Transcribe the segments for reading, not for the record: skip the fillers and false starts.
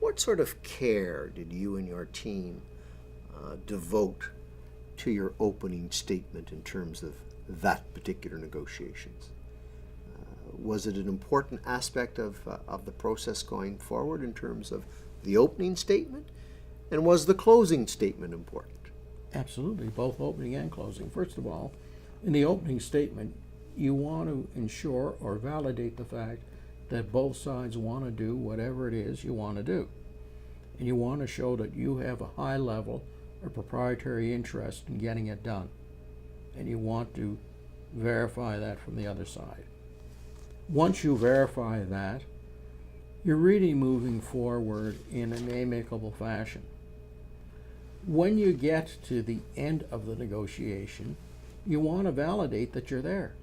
What sort of care did you and your team devote to your opening statement in terms of that particular negotiations? Was it an important aspect of the process going forward in terms of the opening statement? And was the closing statement important? Absolutely, both opening and closing. First of all, in the opening statement, you want to ensure or validate the fact that both sides want to do whatever it is you want to do. And you want to show that you have a high level of proprietary interest in getting it done. And you want to verify that from the other side. Once you verify that, you're really moving forward in an amicable fashion. When you get to the end of the negotiation, you want to validate that you're there.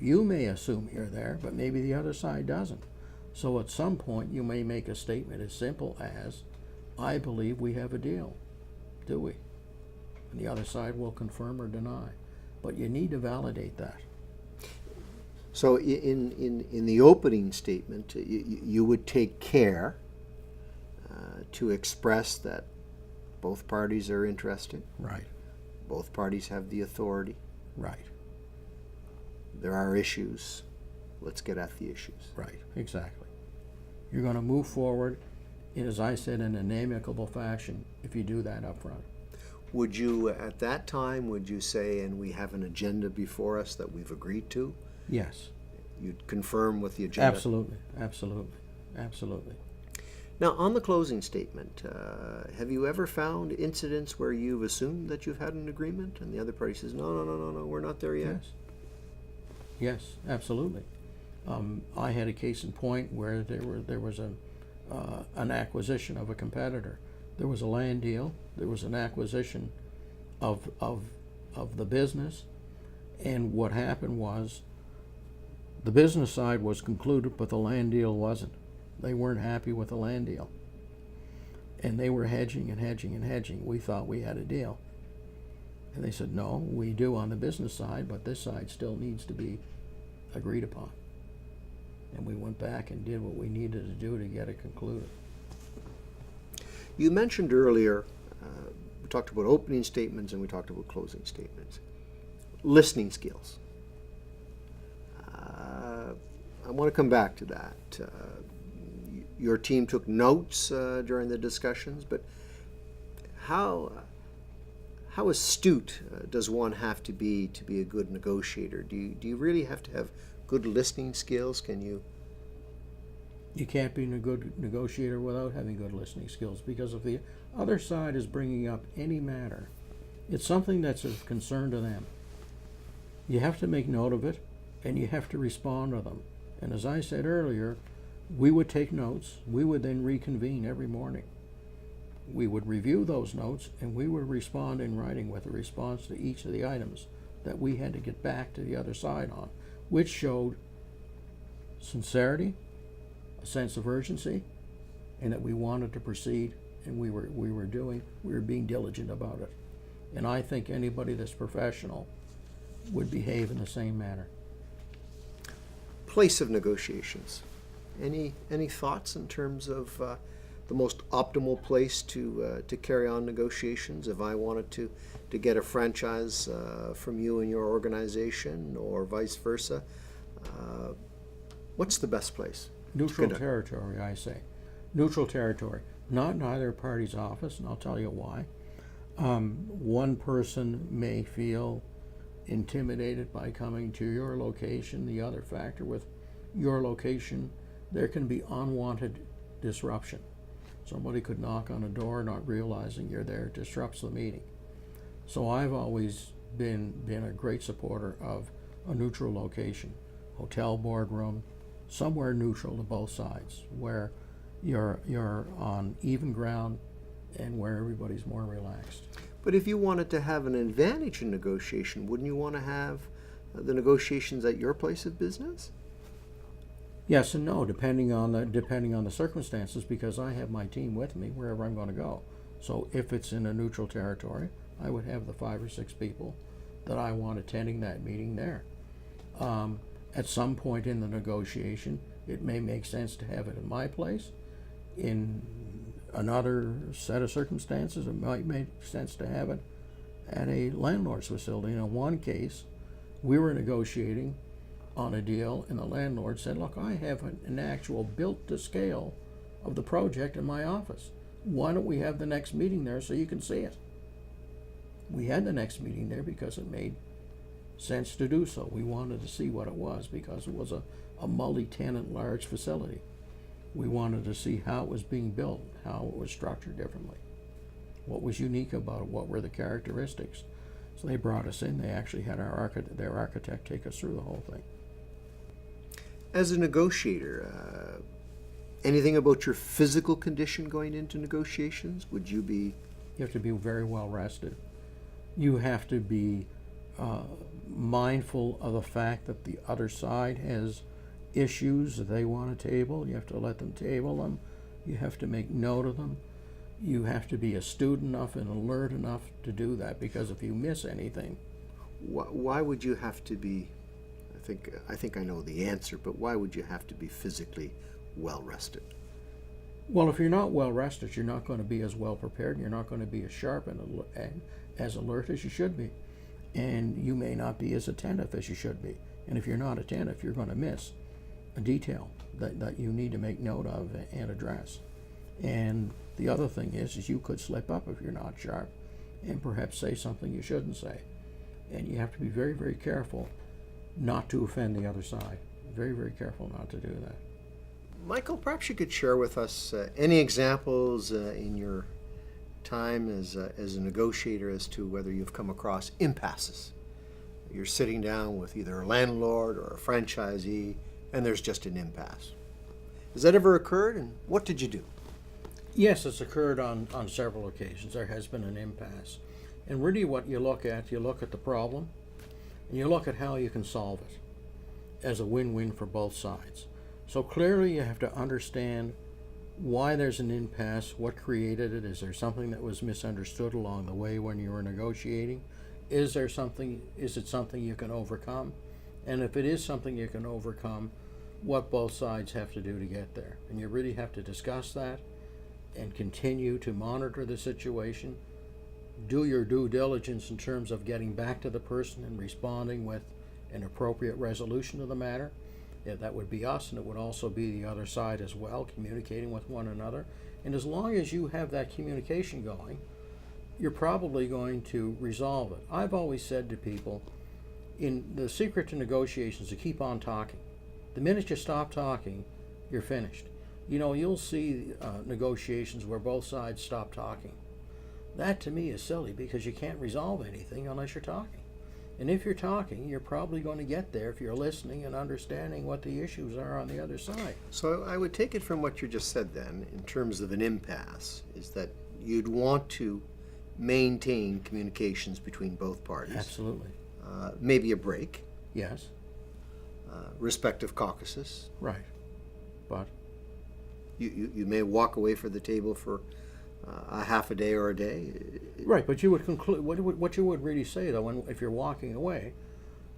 You may assume you're there, but maybe the other side doesn't. So at some point, you may make a statement as simple as, I believe we have a deal. Do we? And the other side will confirm or deny. But you need to validate that. So in the opening statement, you would take care to express that both parties are interested. Right. Both parties have the authority. Right. There are issues. Let's get at the issues. Right, exactly. You're going to move forward, as I said, in an amicable fashion if you do that up front. Would you, at that time, would you say, and we have an agenda before us that we've agreed to? Yes. You'd confirm with the agenda? Absolutely, absolutely, absolutely. Now, on the closing statement, have you ever found incidents where you've assumed that you've had an agreement and the other party says, no, we're not there yet? Yes. Yes, absolutely. I had a case in point where there was an acquisition of a competitor. There was a land deal. There was an acquisition of the business, and what happened was the business side was concluded, but the land deal wasn't. They weren't happy with the land deal, and they were hedging and hedging and hedging. We thought we had a deal, and they said, no, we do on the business side, but this side still needs to be agreed upon. And we went back and did what we needed to do to get it concluded. You mentioned earlier, we talked about opening statements and we talked about closing statements. Listening skills. I want to come back to that. Your team took notes during the discussions, but how astute does one have to be a good negotiator? Do you really have to have good listening skills? Can you? You can't be a good negotiator without having good listening skills, because if the other side is bringing up any matter, it's something that's of concern to them. You have to make note of it, and you have to respond to them. And as I said earlier, we would take notes. We would then reconvene every morning. We would review those notes, and we would respond in writing with a response to each of the items that we had to get back to the other side on, which showed sincerity, a sense of urgency, and that we wanted to proceed, and we were being diligent about it. And I think anybody that's professional would behave in the same manner. Place of negotiations. Any thoughts in terms of the most optimal place to carry on negotiations? If I wanted to get a franchise from you and your organization, or vice versa, what's the best place? Neutral territory, I say. Neutral territory. Not in either party's office, and I'll tell you why. One person may feel intimidated by coming to your location. The other factor with your location, there can be unwanted disruption. Somebody could knock on a door not realizing you're there, disrupts the meeting. So I've always been a great supporter of a neutral location, hotel, boardroom, somewhere neutral to both sides, where you're on even ground and where everybody's more relaxed. But if you wanted to have an advantage in negotiation, wouldn't you want to have the negotiations at your place of business? Yes and no, depending on the circumstances, because I have my team with me wherever I'm going to go. So if it's in a neutral territory, I would have the 5 or 6 people that I want attending that meeting there. At some point in the negotiation, it may make sense to have it in my place. In another set of circumstances, it might make sense to have it at a landlord's facility. In one case, we were negotiating on a deal, and the landlord said, look, I have an actual built to scale of the project in my office. Why don't we have the next meeting there so you can see it? We had the next meeting there because it made sense to do so. We wanted to see what it was because it was a multi-tenant large facility. We wanted to see how it was being built, how it was structured differently, what was unique about it, what were the characteristics. So they brought us in. They actually had their architect take us through the whole thing. As a negotiator, anything about your physical condition going into negotiations? Would you be... You have to be very well rested. You have to be mindful of the fact that the other side has issues that they want to table. You have to let them table them. You have to make note of them. You have to be astute enough and alert enough to do that, because if you miss anything... Why would you have to be... I think I know the answer, but why would you have to be physically well rested? Well, if you're not well rested, you're not going to be as well prepared, and you're not going to be as sharp and as alert as you should be. And you may not be as attentive as you should be. And if you're not attentive, you're going to miss a detail that you need to make note of and address. And the other thing is you could slip up if you're not sharp and perhaps say something you shouldn't say. And you have to be very, very careful not to offend the other side. Very, very careful not to do that. Michael, perhaps you could share with us any examples in your time as a negotiator as to whether you've come across impasses. You're sitting down with either a landlord or a franchisee, and there's just an impasse. Has that ever occurred, and what did you do? Yes, it's occurred on several occasions. There has been an impasse. And really what you look at the problem, and you look at how you can solve it as a win-win for both sides. So clearly you have to understand why there's an impasse, what created it. Is there something that was misunderstood along the way when you were negotiating? Is it something you can overcome? And if it is something you can overcome, what both sides have to do to get there. And you really have to discuss that and continue to monitor the situation. Do your due diligence in terms of getting back to the person and responding with an appropriate resolution of the matter. Yeah, that would be us, and it would also be the other side as well, communicating with one another. And as long as you have that communication going, you're probably going to resolve it. I've always said to people, in the secret to negotiations, is to keep on talking. The minute you stop talking, you're finished. You'll see negotiations where both sides stop talking. That to me is silly, because you can't resolve anything unless you're talking. And if you're talking, you're probably going to get there if you're listening and understanding what the issues are on the other side. So I would take it from what you just said then, in terms of an impasse, is that you'd want to maintain communications between both parties. Absolutely. Maybe a break. Yes. Respective caucuses. Right. But you may walk away from the table for a half a day or a day. Right, but you would conclude, what you would really say though, if you're walking away,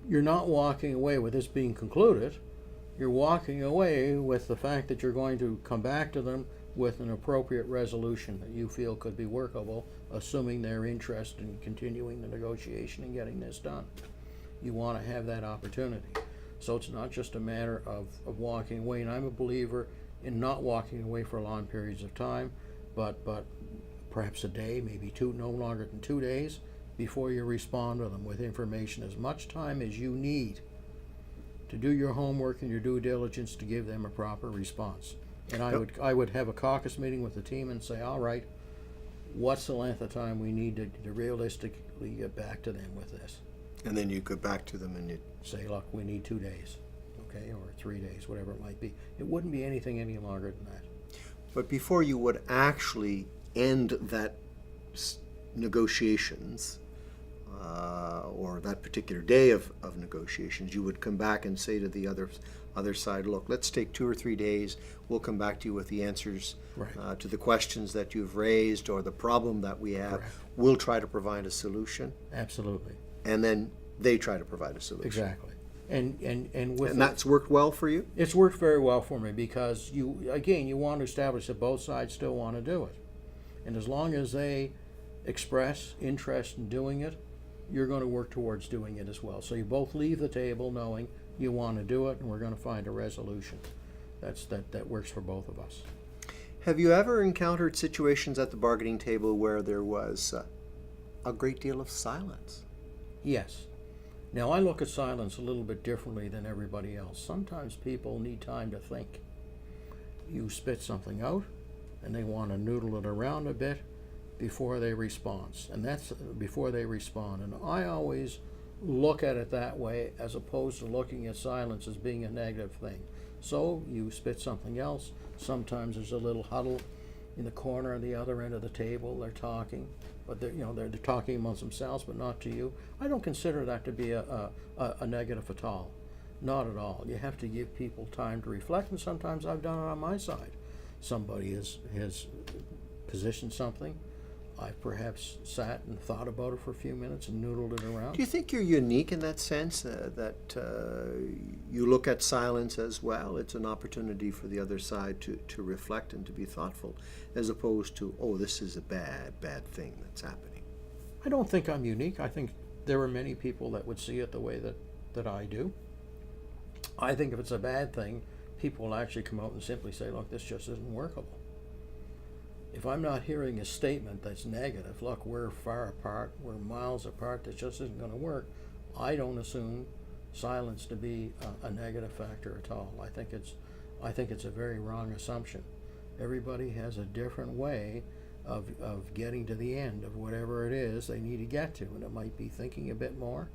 you're not walking away with this being concluded. You're walking away with the fact that you're going to come back to them with an appropriate resolution that you feel could be workable, assuming their interest in continuing the negotiation and getting this done. You want to have that opportunity. So it's not just a matter of walking away, and I'm a believer in not walking away for long periods of time, but perhaps a day, maybe two, no longer than 2 days, before you respond to them with information, as much time as you need to do your homework and your due diligence to give them a proper response. And I would have a caucus meeting with the team and say, all right, what's the length of time we need to realistically get back to them with this? And then you go back to them and you say, look, we need 2 days, okay, or 3 days, whatever it might be. It wouldn't be anything any longer than that. But before you would actually end that negotiations, or that particular day of negotiations, you would come back and say to the other side, look, let's take 2 or 3 days. We'll come back to you with the answers to the questions that you've raised or the problem that we have. Correct. We'll try to provide a solution. Absolutely. And then they try to provide a solution. Exactly. And with And that's worked well for you? it's worked very well for me because you want to establish that both sides still want to do it, and as long as they express interest in doing it, you're going to work towards doing it as well. So you both leave the table knowing you want to do it, and we're going to find a resolution that works for both of us. Have you ever encountered situations at the bargaining table where there was a great deal of silence? Yes. Now, I look at silence a little bit differently than everybody else. Sometimes people need time to think. You spit something out, and they want to noodle it around a bit before they respond. And that's before they respond. And I always look at it that way as opposed to looking at silence as being a negative thing. So you spit something else. Sometimes there's a little huddle in the corner on the other end of the table. They're talking, but they're talking amongst themselves, but not to you. I don't consider that to be a negative at all. Not at all. You have to give people time to reflect, and sometimes I've done it on my side. Somebody has positioned something. I've perhaps sat and thought about it for a few minutes and noodled it around. Do you think you're unique in that sense, that you look at silence as well? It's an opportunity for the other side to reflect and to be thoughtful, as opposed to, oh, this is a bad thing that's happening. I don't think I'm unique. I think there are many people that would see it the way that I do. I think if it's a bad thing, people will actually come out and simply say, look, this just isn't workable. If I'm not hearing a statement that's negative, look, we're far apart, we're miles apart, this just isn't going to work, I don't assume silence to be a negative factor at all. I think it's a very wrong assumption. Everybody has a different way of getting to the end of whatever it is they need to get to, and it might be thinking a bit more.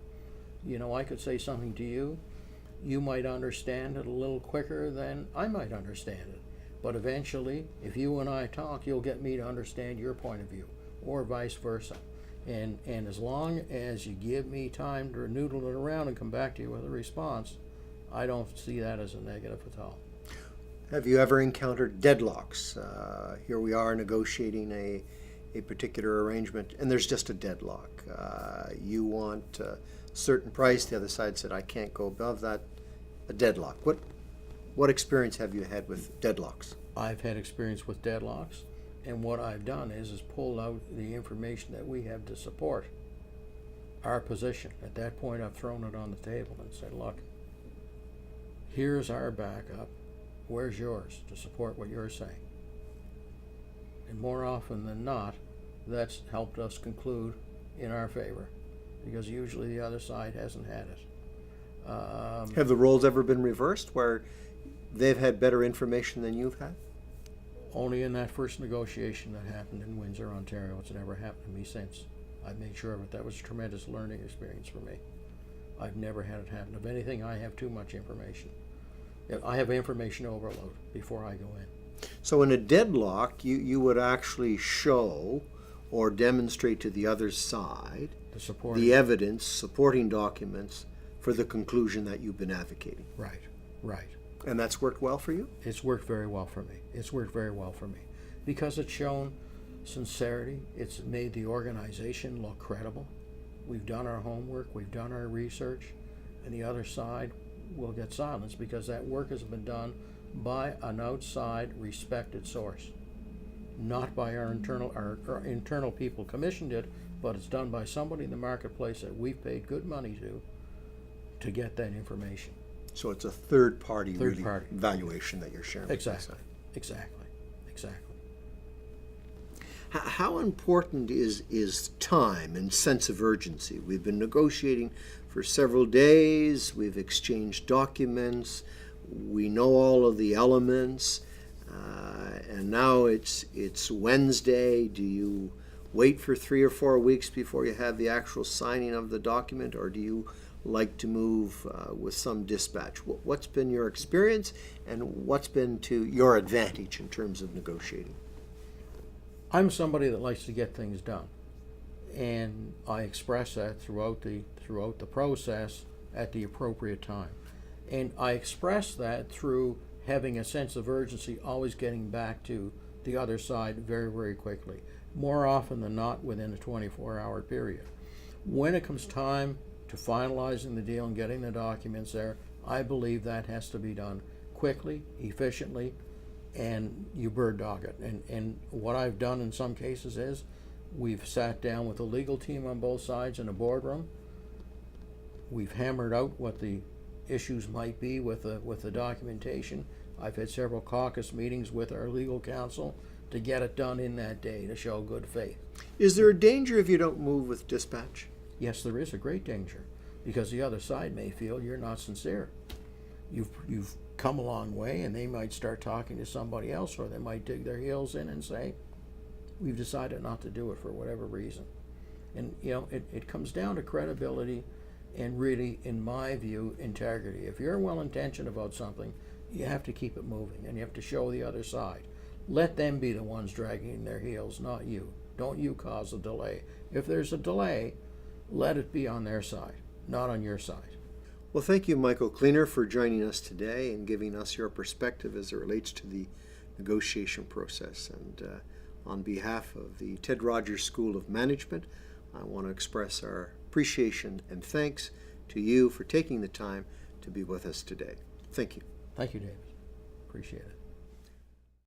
I could say something to you, you might understand it a little quicker than I might understand it. But eventually, if you and I talk, you'll get me to understand your point of view, or vice versa. And as long as you give me time to noodle it around and come back to you with a response, I don't see that as a negative at all. Have you ever encountered deadlocks? Here we are negotiating a particular arrangement, and there's just a deadlock. You want a certain price, the other side said, I can't go above that. A deadlock. What experience have you had with deadlocks? I've had experience with deadlocks, and what I've done is pulled out the information that we have to support our position. At that point, I've thrown it on the table and said, look, here's our backup. Where's yours to support what you're saying? And more often than not, that's helped us conclude in our favor, because usually the other side hasn't had it. Have the roles ever been reversed, where they've had better information than you've had? Only in that first negotiation that happened in Windsor, Ontario. It's never happened to me since. I've made sure of it. That was a tremendous learning experience for me. I've never had it happen. If anything, I have too much information. I have information overload before I go in. So in a deadlock, you would actually show or demonstrate to the other side the evidence, supporting documents for the conclusion that you've been advocating. Right. And that's worked well for you? It's worked very well for me. Because it's shown sincerity. It's made the organization look credible. We've done our homework. We've done our research. And the other side will get silence because that work has been done by an outside respected source. Not by our internal people commissioned it, but it's done by somebody in the marketplace that we've paid good money to get that information. So it's a third party valuation that you're sharing. Exactly. How important is time and sense of urgency? We've been negotiating for several days. We've exchanged documents. We know all of the elements. And now it's Wednesday. Do you wait for 3 or 4 weeks before you have the actual signing of the document, or do you like to move with some dispatch? What's been your experience, and what's been to your advantage in terms of negotiating? I'm somebody that likes to get things done, and I express that throughout the process at the appropriate time. And I express that through having a sense of urgency, always getting back to the other side very, very quickly, more often than not within a 24-hour period. When it comes time to finalizing the deal and getting the documents there. I believe that has to be done quickly, efficiently, and you bird dog it. And what I've done in some cases is we've sat down with the legal team on both sides in a boardroom. We've hammered out what the issues might be with the documentation. I've had several caucus meetings with our legal counsel to get it done in that day to show good faith. Is there a danger if you don't move with dispatch? Yes, there is a great danger, because the other side may feel you're not sincere. You've come a long way, and they might start talking to somebody else, or they might dig their heels in and say, we've decided not to do it for whatever reason. And it comes down to credibility and, really, in my view, integrity. If you're well-intentioned about something, you have to keep it moving, and you have to show the other side. Let them be the ones dragging their heels, not you. Don't you cause a delay. If there's a delay, let it be on their side, not on your side. Well, thank you, Michael Claener, for joining us today and giving us your perspective as it relates to the negotiation process. And on behalf of the Ted Rogers School of Management, I want to express our appreciation and thanks to you for taking the time to be with us today. Thank you. Thank you, David. Appreciate it.